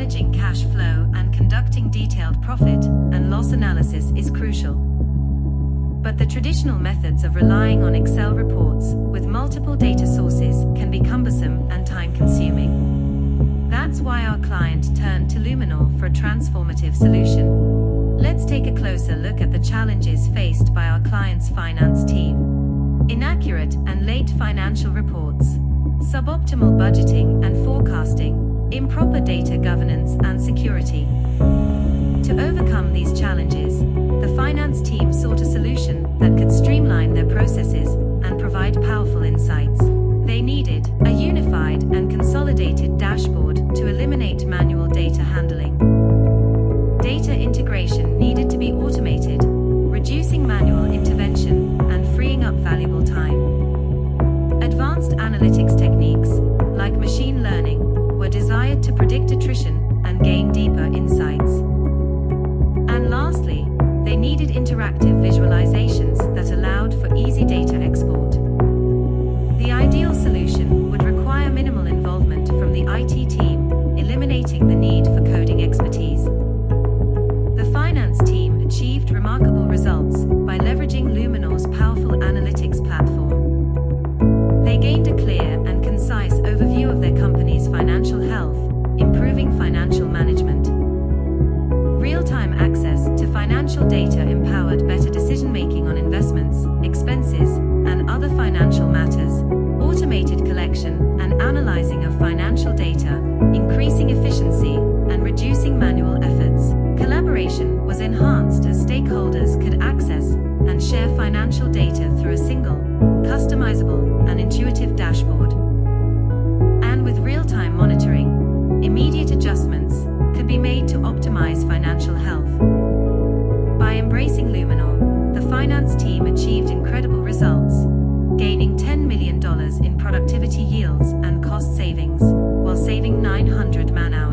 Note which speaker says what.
Speaker 1: managing cash flow and conducting detailed profit and loss analysis is crucial. But the traditional methods of relying on Excel reports with multiple data sources can be cumbersome and time-consuming. That's why our client turned to Lumenore for a transformative solution. Let's take a closer look at the challenges faced by our client's finance team. Inaccurate and late financial reports, suboptimal budgeting and forecasting, improper data governance and security. To overcome these challenges, the finance team sought a solution that could streamline their processes and provide powerful insights. They needed a unified and consolidated dashboard to eliminate manual data handling. Data integration needed to be automated, reducing manual intervention and freeing up valuable time. Advanced analytics techniques, like machine learning, were desired to predict attrition and gain deeper insights. And lastly, they needed interactive visualizations that allowed for easy data export. The ideal solution would require minimal involvement from the IT team, eliminating the need for coding expertise. The finance team achieved remarkable results by leveraging Lumenore's powerful analytics platform. They gained a clear and concise overview of their company's financial health, improving financial management. Real-time access to financial data empowered better decision-making on investments, expenses, and other financial matters. Automated collection and analyzing of financial data, increasing efficiency and reducing manual efforts. Collaboration was enhanced as stakeholders could access and share financial data through a single, customizable, and intuitive dashboard. And with real-time monitoring, immediate adjustments could be made to optimize financial health. By embracing Lumenore, the finance team achieved incredible results, gaining $10 million in productivity yields and cost savings, while saving 900 man-hours.